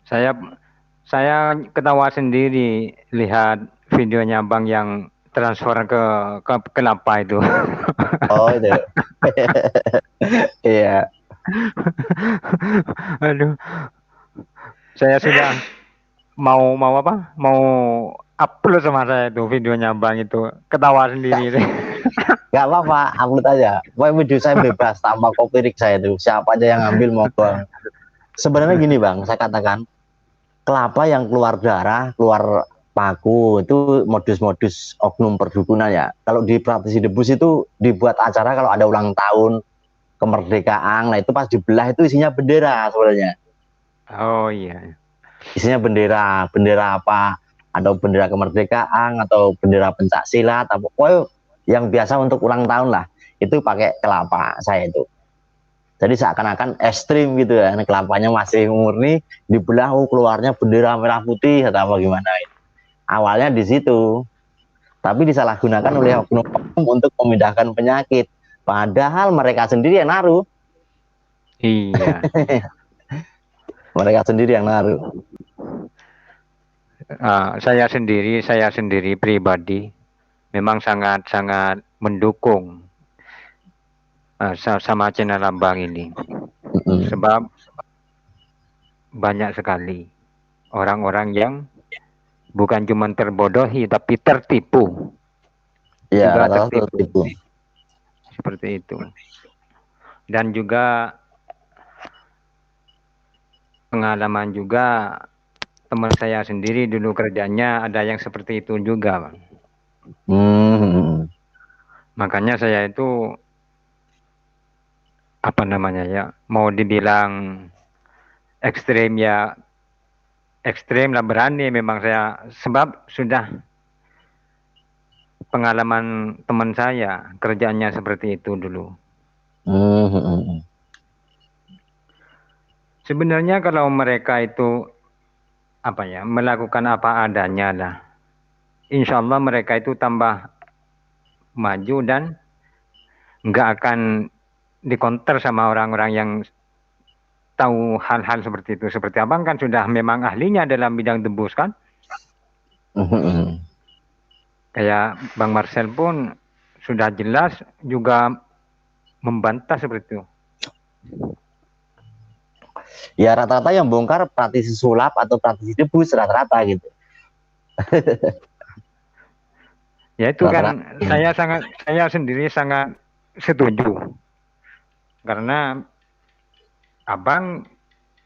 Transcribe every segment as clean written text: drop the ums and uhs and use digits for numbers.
Saya saya ketawa sendiri lihat videonya Bang yang transfer ke kelapa itu. Oh itu. Iya. Aduh, saya sudah mau mau apa? Mau upload sama saya itu videonya Bang itu. Ketawa sendiri. Gak apa-apa, upload aja. Pokoknya video saya bebas tanpa copyright saya itu. Siapa aja yang ngambil monggo. Sebenarnya gini bang, saya katakan kelapa yang keluar darah, keluar paku itu modus-modus oknum perdukunan ya. Kalau di praktisi debus itu dibuat acara kalau ada ulang tahun kemerdekaan, nah itu pas dibelah itu isinya bendera sebenarnya. Oh iya. Isinya bendera, bendera apa? Ada bendera kemerdekaan atau bendera pencak silat, apa pokoknya yang biasa untuk ulang tahun lah. Itu pakai kelapa saya itu. Jadi seakan-akan ekstrim gitu ya, kelapanya masih murni, dibelah keluarnya bendera merah putih atau apa gimana. Awalnya di situ, tapi disalahgunakan oleh oknum-oknum untuk memindahkan penyakit. Padahal mereka sendiri yang naruh, Iya. mereka sendiri yang naruh. Saya sendiri pribadi memang sangat-sangat mendukung sama channel Abang ini. Sebab banyak sekali orang-orang yang bukan cuma terbodohi tapi tertipu. Ya, Juga rata-rata tertipu. itu. Seperti itu. Dan juga pengalaman juga teman saya sendiri dulu kerjanya ada yang seperti itu juga, Bang. Hmm. Makanya saya itu apa namanya ya, mau dibilang ekstrem ya ekstrem lah, berani memang saya, sebab sudah pengalaman teman saya kerjanya seperti itu dulu. Hmm. Sebenarnya kalau mereka itu apa ya, melakukan apa adanya lah, insya Allah mereka itu tambah maju dan nggak akan dikonter sama orang-orang yang tahu hal-hal seperti itu. Seperti abang kan sudah memang ahlinya dalam bidang tembus kan. Hmm. Kayak Bang Marcel pun sudah jelas juga membantah seperti itu. Ya rata-rata yang bongkar praktisi sulap atau praktisi debus rata-rata gitu. Ya itu kan Rata-rata. saya sendiri sangat setuju karena abang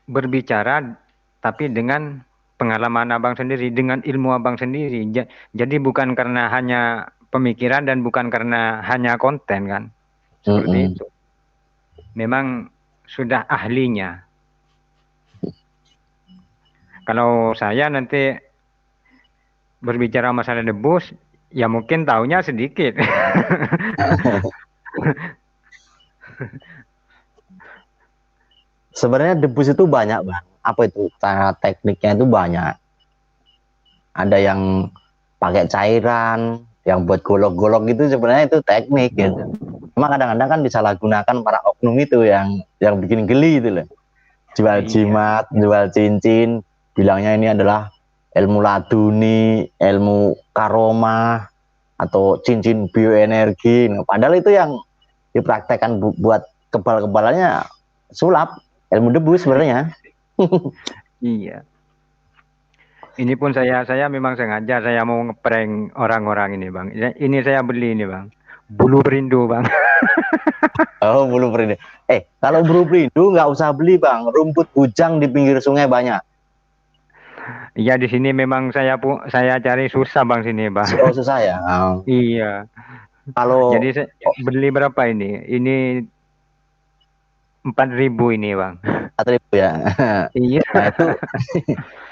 berbicara tapi dengan pengalaman abang sendiri, dengan ilmu abang sendiri. Jadi bukan karena hanya pemikiran dan bukan karena hanya konten kan. Seperti Hmm. itu. Memang sudah ahlinya. Kalau saya nanti berbicara masalah debus, ya mungkin taunya sedikit. Sebenarnya debus itu banyak bang. Apa itu cara tekniknya itu banyak. Ada yang pakai cairan, yang buat golok-golok gitu sebenarnya itu teknik gitu. Cuma kadang-kadang kan disalahgunakan para oknum itu yang bikin geli itu loh. Jual Iya, jimat, jual cincin, bilangnya ini adalah ilmu laduni, ilmu karomah, atau cincin bioenergi. Nah, padahal itu yang dipraktekkan buat kebal-kebalannya sulap, ilmu debu sebenarnya. iya. Ini pun saya memang sengaja saya mau ngeprank orang-orang ini, Bang. Ini saya beli ini, Bang. Bulu perindu, Bang. Oh, belum pernah. Kalau buru perindu nggak usah beli bang. Rumput bujang di pinggir sungai banyak. Iya, di sini memang saya cari susah, Bang, sini, Bang. Oh, susah ya. Iya. Jadi Kalau saya beli berapa ini? Ini 4.000 ini, Bang. 4.000 ya. Iya. Nah itu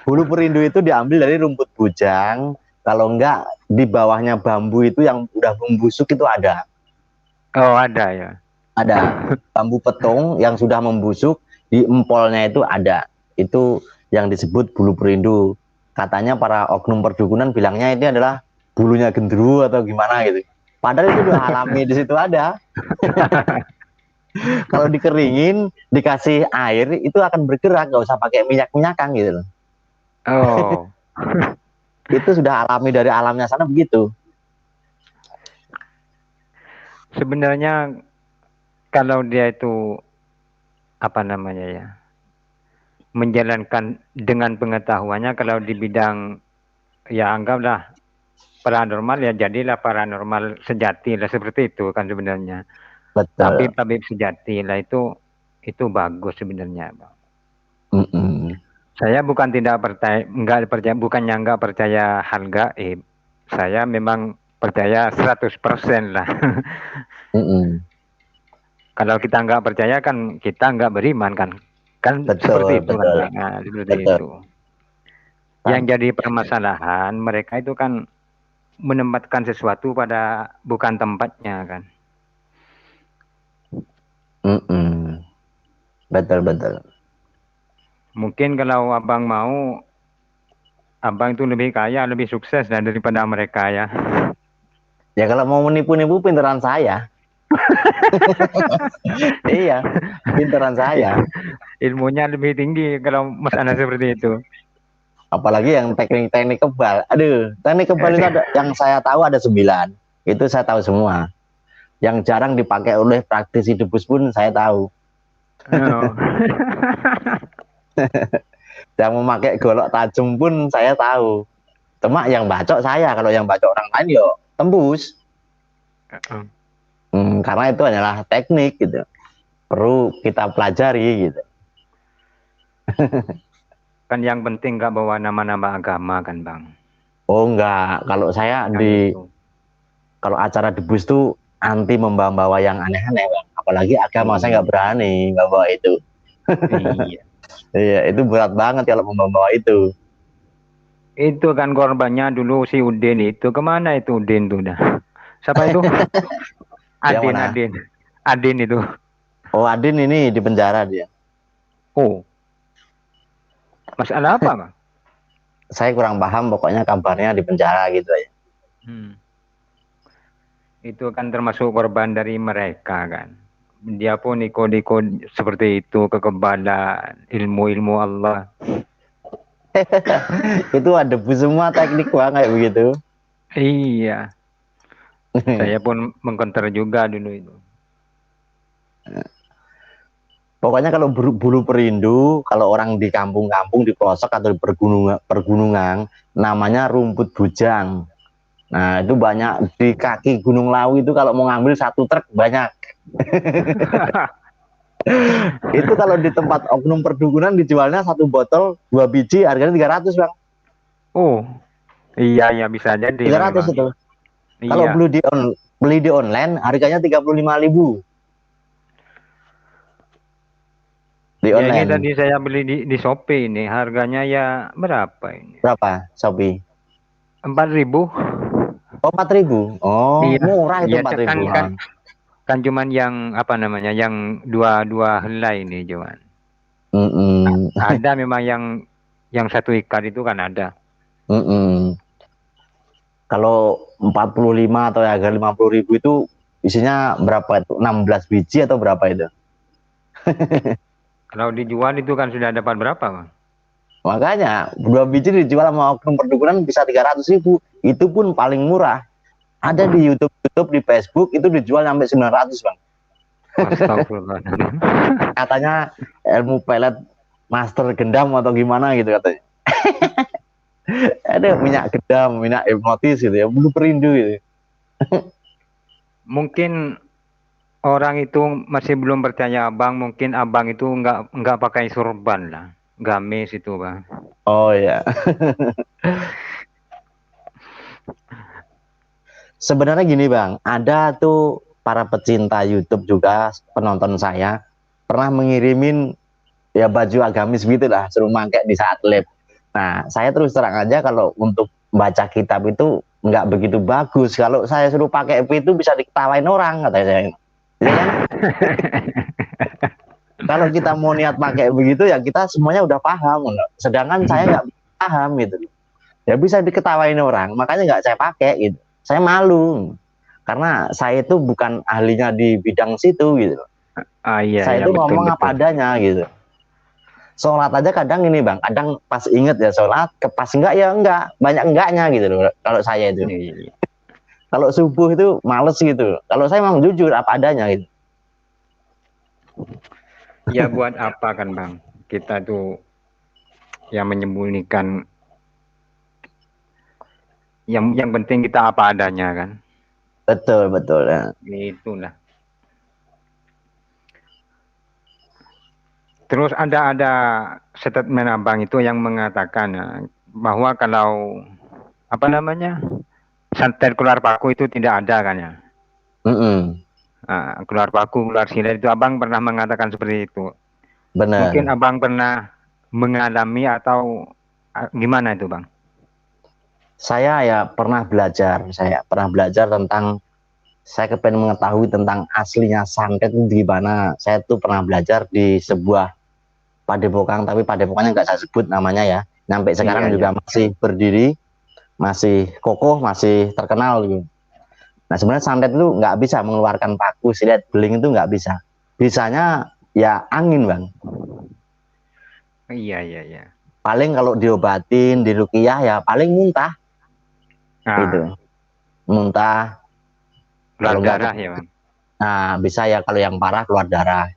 bulu perindu itu diambil dari rumput bujang. Kalau enggak di bawahnya bambu itu yang udah membusuk itu ada. Oh, ada ya. Ada bambu petung yang sudah membusuk di empolnya itu ada. Itu yang disebut bulu perindu. Katanya para oknum perdukunan bilangnya ini adalah bulunya gendruwo atau gimana gitu. Padahal itu udah alami di situ ada. Kalau dikeringin, dikasih air itu akan bergerak, nggak usah pakai minyak-minyakan gitu loh. Oh, Itu sudah alami dari alamnya sana begitu. sebenarnya kalau dia itu apa namanya ya, menjalankan dengan pengetahuannya kalau di bidang ya anggaplah paranormal ya jadilah paranormal sejati lah seperti itu kan sebenarnya. Betul. Tabib-tabib sejati lah itu bagus sebenarnya, Bang. Mm-mm. Saya bukan tidak percaya, enggak percaya, bukannya enggak percaya hal gaib. Saya memang percaya 100% lah. Mm-mm. Kalau kita enggak percaya kan kita enggak beriman kan. Kan Betul, seperti itu kan, betul, Bang. Nah, seperti betul. itu. Yang Sam- jadi permasalahan mereka itu kan menempatkan sesuatu pada bukan tempatnya kan. Mm-mm. Betul, betul. Mungkin kalau abang mau, abang itu lebih kaya, lebih sukses dan daripada mereka ya. Ya kalau mau menipu-nipu pinteran saya. Iya, pinteran saya. Ilmunya lebih tinggi kalau Mas Ana seperti itu. Apalagi yang teknik-teknik kebal. Aduh, teknik kebal itu ada yang saya tahu ada 9. Itu saya tahu semua. Yang jarang dipakai oleh praktisi debus pun saya tahu. Oh. Yang memakai golok tajam pun saya tahu. Cuma yang bacok saya, kalau yang bacok orang lain yo tembus. Karena itu hanyalah teknik gitu. Perlu kita pelajari gitu. Kan yang penting nggak bawa nama-nama agama kan Bang. Oh enggak, kalau saya Yang di itu. kalau acara debus tuh anti membawa-bawa yang aneh-aneh, Bang. Apalagi agama saya nggak Iya. berani bawa itu. Iya. Iya, itu berat banget kalau membawa itu. Itu kan korbannya dulu si Udin itu. Kemana itu Udin tuh dah? Siapa itu? Yang Adin, mana? Adin. Adin itu. Oh, Adin ini di penjara dia. Oh, masalah apa Bang? Saya kurang paham, pokoknya kabarnya di penjara gitu ya. Hmm. Itu kan termasuk korban dari mereka kan. Dia pun ikut-ikut seperti itu, kekebalan, ilmu-ilmu Allah. Itu ada semua teknik bang kayak begitu. Iya, saya pun mengkonter juga dulu itu. Pokoknya kalau bulu perindu, kalau orang di kampung-kampung, di pelosok atau di pergunungan, namanya rumput bujang. Nah, itu banyak di kaki Gunung Lawu itu kalau mau ngambil satu truk banyak. Itu kalau di tempat oknum perdukunan dijualnya satu botol 2 biji harganya 300 bang. Oh, iya iya bisa jadi Tiga Bang ratus Bang. itu. Kalau Iya. beli di online harganya 35.000 di Ya ini online. tadi saya beli di Shopee ini, harganya ya berapa ini? Berapa Shopee? 4.000. Oh 4.000. Oh Iya. murah itu Iya empat kan ribu. kan kan cuman yang apa namanya, yang dua dua helai ini cuman. Mm-mm. Ada memang yang satu ikat itu kan ada. Mm-mm. Kalau 45 atau harga 50.000 itu isinya berapa itu? 16 biji atau berapa itu? Kalau dijual itu kan sudah dapat berapa Bang? Makanya 2 biji dijual sama oknum perdukunan bisa 300.000. Itu pun paling murah. Ada di YouTube, di Facebook itu dijual sampai 900 bang. Astagfirullah. Katanya ilmu pelet master gendam atau gimana gitu katanya. Ada minyak gendam, minyak hipnotis gitu ya, bulu perindu gitu. Mungkin orang itu masih belum percaya abang, mungkin abang itu nggak pakai sorban lah, gamis itu bang. Oh ya. Sebenarnya gini bang, ada tuh para pecinta YouTube juga penonton saya pernah mengirimin ya baju agamis gitu lah, suruh pakai di saat live. Nah, saya terus terang aja kalau untuk baca kitab itu nggak begitu bagus. Kalau saya suruh pakai itu bisa diketawain orang katanya saya. Ya kan? Kalau kita mau niat pakai begitu ya kita semuanya udah paham. Sedangkan saya nggak paham gitu. Ya bisa diketawain orang, makanya nggak saya pakai gitu. Saya malu karena saya itu bukan ahlinya di bidang situ gitu. Ah iya Saya iya itu betul ngomong apa betul. adanya gitu. Sholat aja kadang ini bang, kadang pas inget ya sholat, pas enggak ya enggak, banyak enggaknya gitu loh. Kalau saya itu, Iya. kalau subuh itu males gitu. Kalau saya memang jujur apa adanya gitu. Ya buat apa kan Bang? Kita tuh yang menyembunyikan, yang penting kita apa adanya kan. Betul betul ya. Itulah. Terus ada statement Abang itu yang mengatakan bahwa kalau apa namanya, santet keluar paku itu tidak ada kan ya. Mm-mm. Keluar paku, keluar silet itu Abang pernah mengatakan seperti itu. Mungkin Benar. Abang pernah mengalami atau gimana itu Bang? Saya ya pernah belajar, tentang, saya kepengen mengetahui tentang aslinya santet itu di mana. Saya tuh pernah belajar di sebuah padepokan, tapi padepokannya nggak saya sebut namanya ya. Sampai Iya, sekarang iya. juga masih berdiri, masih kokoh, masih terkenal gitu. Nah sebenarnya santet itu nggak bisa mengeluarkan paku, silet, beling itu nggak bisa. Bisanya ya angin bang. Iya, iya, iya. Paling kalau diobatin, diruqyah ya paling muntah Nah, gitu. Muntah, keluar kalau nggak, darah ya Bang. nah bisa ya kalau yang parah keluar darah.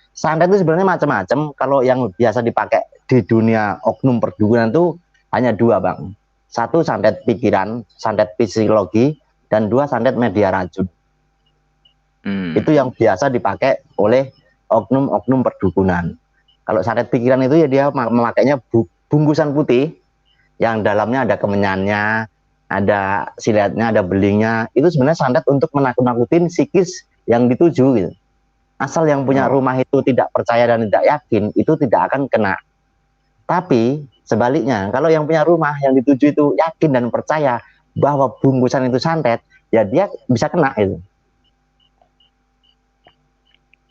Santet itu sebenarnya macam-macam. Kalau yang biasa dipakai di dunia oknum perdukunan itu hanya dua bang. Satu santet pikiran, santet psikologi, dan dua santet media racun. Itu yang biasa dipakai oleh oknum-oknum perdukunan. Kalau santet pikiran itu ya dia memakainya bungkusan putih yang dalamnya ada kemenyannya, ada siletnya, ada belingnya. Itu sebenarnya santet untuk menakut-nakutin psikis yang dituju gitu. Asal yang punya Oh, rumah itu tidak percaya dan tidak yakin, itu tidak akan kena. Tapi sebaliknya, kalau yang punya rumah yang dituju itu yakin dan percaya bahwa bungkusan itu santet, ya dia bisa kena itu.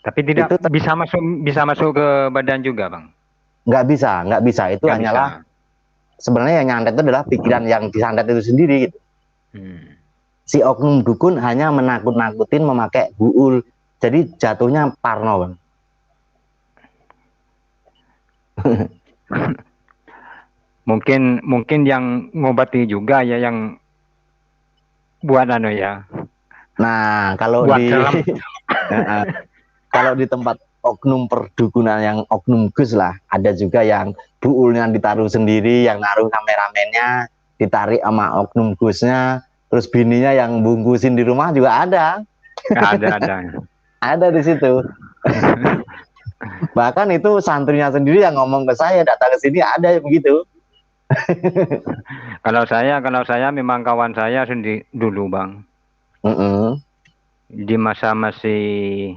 tapi tidak Itu bisa masuk ke badan juga Bang. nggak bisa, nggak bisa. Itu Nggak bisa. hanyalah sebenarnya yang nyantet itu adalah pikiran yang disantet itu sendiri. Gitu. Hmm. Si oknum dukun hanya menakut-nakutin memakai buul. Jadi jatuhnya parno, bang. Mungkin yang ngobati juga ya yang buat anu ya, Nah, kalau buat di dalam. kalau di tempat oknum perdukunan yang oknum gus lah, ada juga yang buulnya ditaruh sendiri, yang naruh kameramennya ditarik sama oknum gusnya, terus bininya yang bungkusin di rumah juga ada. Ada. Ada di situ. Bahkan itu santrinya sendiri yang ngomong ke saya, datang ke sini ada begitu. Kalau saya memang kawan saya sendiri dulu Bang. Di masa masih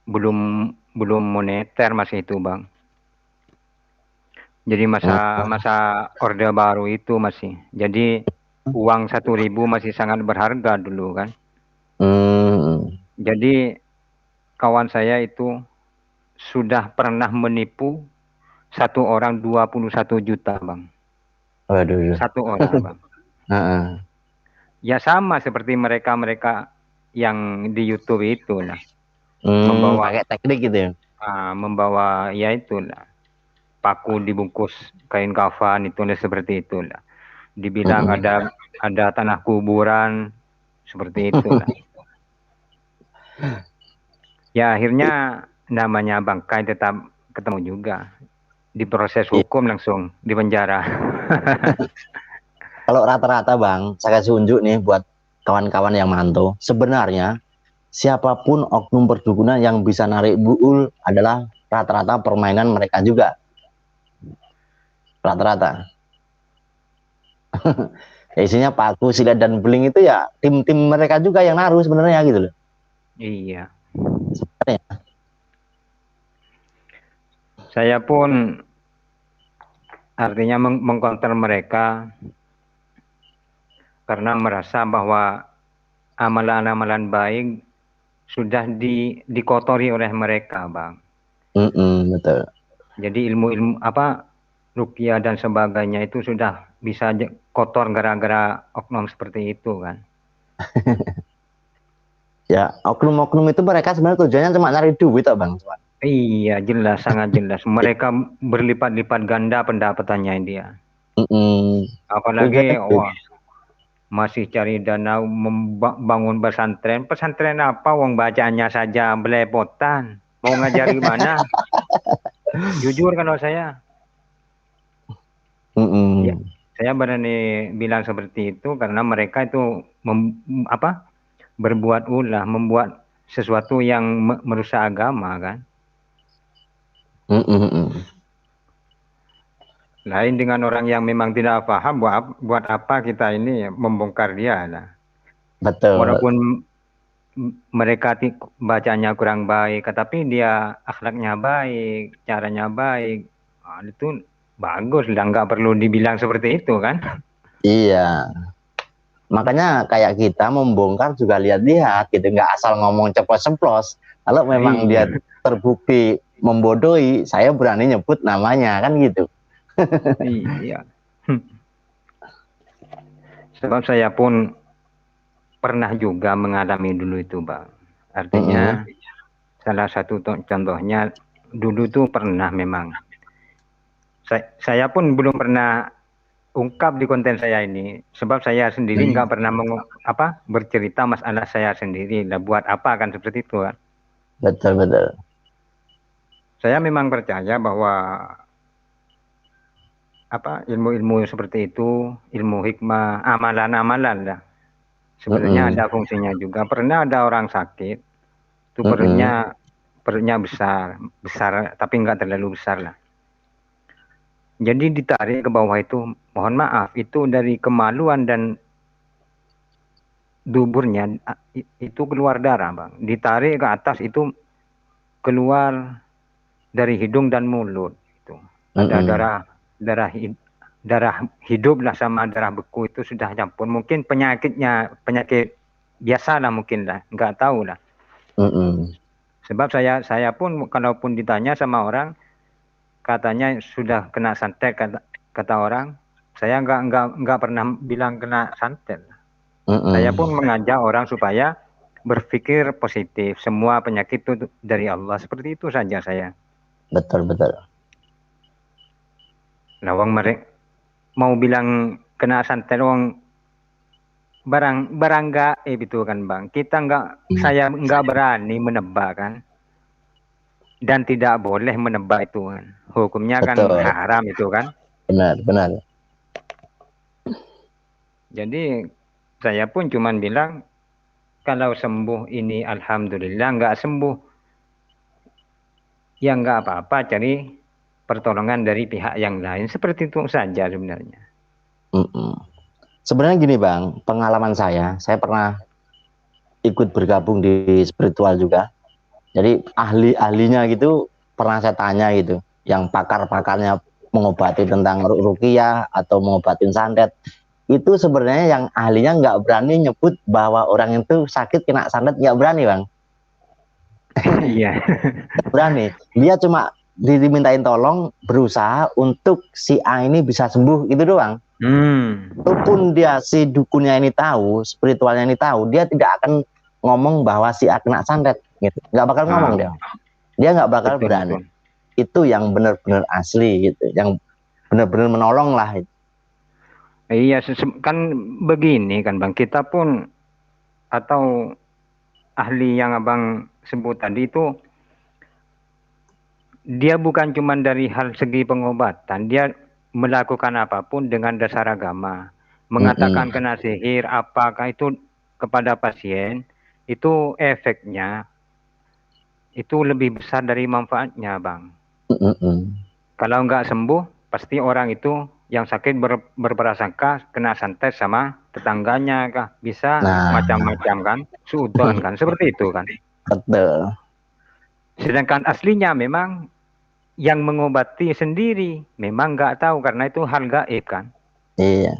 belum belum moneter masih itu Bang. Jadi masa Mm. masa Orde Baru itu masih. Jadi uang 1.000 masih sangat berharga dulu kan. Mm. Jadi kawan saya itu sudah pernah menipu satu orang 21 juta Bang. Waduh. Satu orang Bang. Uh-uh. Ya sama seperti mereka-mereka yang di YouTube itu lah. Membawa Pakai teknik gitu ya. membawa ya itulah, paku dibungkus kain kafan itu seperti itulah. Dibilang Mm-mm. ada tanah kuburan seperti itulah. Ya akhirnya namanya bangkai tetap ketemu juga. Diproses Iya. hukum langsung di penjara. Kalau rata-rata bang, saya kasih unjuk nih buat kawan-kawan yang mantau. Sebenarnya siapapun oknum perdukunan yang bisa narik buul adalah rata-rata permainan mereka juga. Rata-rata. Ya, isinya paku, silet, dan beling itu ya tim-tim mereka juga yang naruh sebenarnya gitu loh. Iya. Sebenarnya. Saya pun artinya mengkonter mereka karena merasa bahwa amalan-amalan baik sudah dikotori oleh mereka, Bang. Betul. Jadi ilmu-ilmu apa ruqyah dan sebagainya itu sudah bisa kotor gara-gara oknum seperti itu kan. Ya, oknum-oknum itu mereka sebenarnya tujuannya cuma nyari duit, bang. Iya, jelas, sangat jelas. Mereka berlipat-lipat ganda pendapatannya dia. Apalagi, Itu wah, masih cari dana membangun pesantren. Pesantren apa? Wong bacaannya saja belepotan. Mau ngajari mana? Jujur kalau saya, ya, saya berani bilang seperti itu karena mereka itu berbuat ulah, membuat sesuatu yang merusak agama kan. Lain dengan orang yang memang tidak paham, buat apa kita ini membongkar dia lah. Betul. Walaupun mereka bacanya kurang baik, tapi dia akhlaknya baik, caranya baik, itu bagus lah, nggak perlu dibilang seperti itu kan. Iya, makanya kayak kita membongkar juga lihat-lihat gitu, nggak asal ngomong ceplos-ceplos. Kalau memang dia terbukti membodohi, saya berani nyebut namanya kan gitu. Iya. Sebab saya pun pernah juga mengalami dulu itu, Bang. Artinya salah satu contohnya dulu tuh pernah memang. Saya pun belum pernah ungkap di konten saya ini, sebab saya sendiri nggak pernah bercerita masalah saya sendiri. Lah buat apa kan seperti itu kan? Betul. Saya memang percaya bahwa ilmu-ilmu seperti itu, ilmu hikmah, amalan-amalan lah. Sebenarnya ada fungsinya juga. Pernah ada orang sakit, itu perutnya besar, tapi nggak terlalu besar lah. Jadi ditarik ke bawah itu, mohon maaf, itu dari kemaluan dan duburnya itu keluar darah, Bang. Ditarik ke atas itu keluar dari hidung dan mulut. Itu ada darah hidup lah sama darah beku itu sudah campur. Mungkin penyakit biasa lah mungkin lah, nggak tahu lah. Sebab saya pun kalaupun ditanya sama orang, katanya sudah kena santet, kata orang, saya nggak pernah bilang kena santet. Saya pun mengajak orang supaya berpikir positif. Semua penyakit itu dari Allah. Seperti itu saja saya. Betul. Nah, mereka mau bilang kena santet, barang gaib itu kan, Bang. Saya nggak berani menebak kan. Dan tidak boleh menebak itu kan. Hukumnya kan haram itu kan. Benar. Jadi saya pun cuman bilang, kalau sembuh ini alhamdulillah, nggak sembuh ya nggak apa-apa, cari pertolongan dari pihak yang lain. Seperti itu saja sebenarnya. Sebenarnya gini, Bang, pengalaman saya pernah ikut bergabung di spiritual juga. Jadi ahli-ahlinya gitu pernah saya tanya gitu, yang pakar-pakarnya mengobati tentang ruqyah atau mengobatin santet. Itu sebenarnya yang ahlinya nggak berani nyebut bahwa orang itu sakit kena santet, nggak berani, Bang. Iya. Berani. Dia cuma dimintain tolong berusaha untuk si A ini bisa sembuh, itu doang. Walaupun dia si dukunnya ini tahu, spiritualnya ini tahu, dia tidak akan ngomong bahwa si A kena santet, gitu. Nggak bakal ngomong dia nggak bakal berani. Itu yang benar-benar asli gitu, yang benar-benar menolong lah. Iya, kan begini kan, Bang. Kita pun atau ahli yang Abang sebut tadi itu, dia bukan cuma dari hal segi pengobatan, dia melakukan apapun dengan dasar agama. Mengatakan kena sihir, apakah itu kepada pasien, itu efeknya itu lebih besar dari manfaatnya, Bang. Kalau nggak sembuh, pasti orang itu yang sakit berprasangka kena santet sama tetangganya kah, bisa macam-macam kan, suudon kan, seperti itu kan. Betul. Sedangkan aslinya memang yang mengobati sendiri, memang nggak tahu karena itu hal gaib kan. Iya.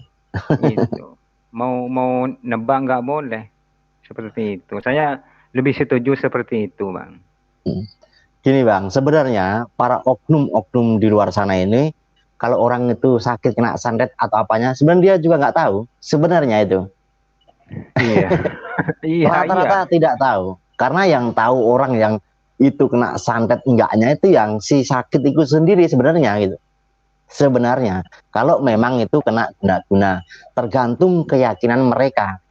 Gitu. Mau nebak nggak boleh, seperti itu. Saya lebih setuju seperti itu, Bang. Gini, Bang, sebenarnya para oknum-oknum di luar sana ini, kalau orang itu sakit kena santet atau apanya, sebenarnya dia juga nggak tahu sebenarnya itu. Iya. Rata-rata tidak tahu, karena yang tahu orang yang itu kena santet enggaknya itu yang si sakit itu sendiri sebenarnya gitu. Sebenarnya kalau memang itu kena guna-guna, tergantung keyakinan mereka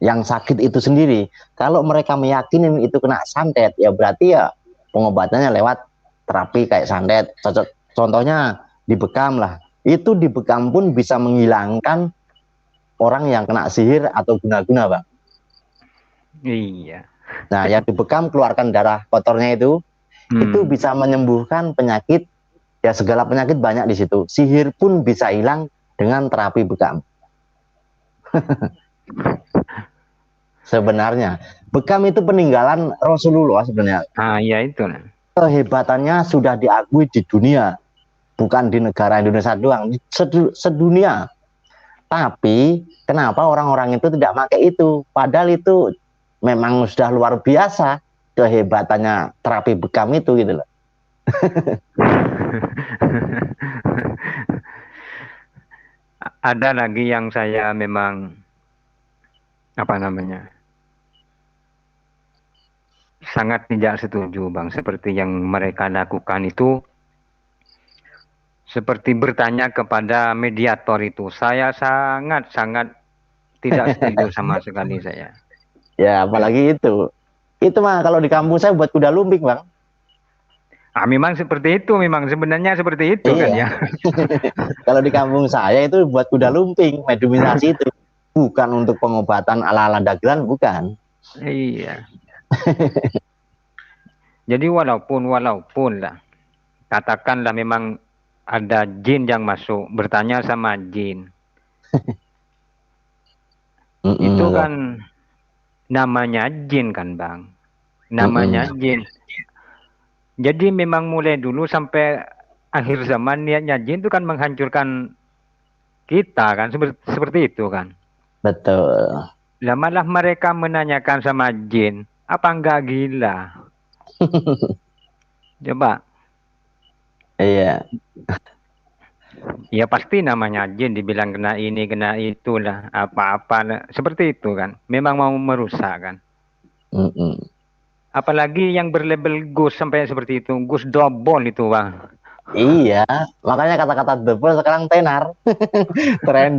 yang sakit itu sendiri. Kalau mereka meyakinin itu kena santet, ya berarti ya pengobatannya lewat terapi kayak santet. Contohnya dibekam lah, itu dibekam pun bisa menghilangkan orang yang kena sihir atau guna-guna, Bang. Iya. Nah, yang dibekam keluarkan darah kotornya itu bisa menyembuhkan penyakit. Ya segala penyakit banyak di situ. Sihir pun bisa hilang dengan terapi bekam. Sebenarnya bekam itu peninggalan Rasulullah sebenarnya. Ah, ya itu. Kehebatannya sudah diakui di dunia, bukan di negara Indonesia doang, sedunia. Tapi kenapa orang-orang itu tidak pakai itu? Padahal itu memang sudah luar biasa kehebatannya terapi bekam itu gitu loh. Ada lagi yang saya memang apa namanya sangat tidak setuju, Bang. Seperti yang mereka lakukan itu, seperti bertanya kepada mediator itu. Saya sangat tidak setuju sama sekali saya. Ya apalagi itu mah kalau di kampung saya buat kuda lumping, Bang. Ah, memang seperti itu, memang sebenarnya seperti itu kan Iya. ya. Kalau di kampung saya itu buat kuda lumping, mediumisasi itu bukan untuk pengobatan ala-ala dagelan, bukan. Iya. Jadi walaupun lah, katakanlah memang ada jin yang masuk, bertanya sama jin. Itu kan namanya jin kan, Bang. Namanya jin. Jadi memang mulai dulu sampai akhir zaman niatnya jin itu kan menghancurkan kita kan, seperti itu kan. Betul. Lah malah mereka menanyakan sama jin, apa enggak gila? Coba. Iya. Ya pasti namanya jin dibilang kena ini, kena itulah, apa-apa. Seperti itu kan. Memang mau merusak kan. Apalagi yang berlabel ghost sampai seperti itu. Ghost double itu, Bang. Iya, makanya kata-kata double sekarang tenar. Trending.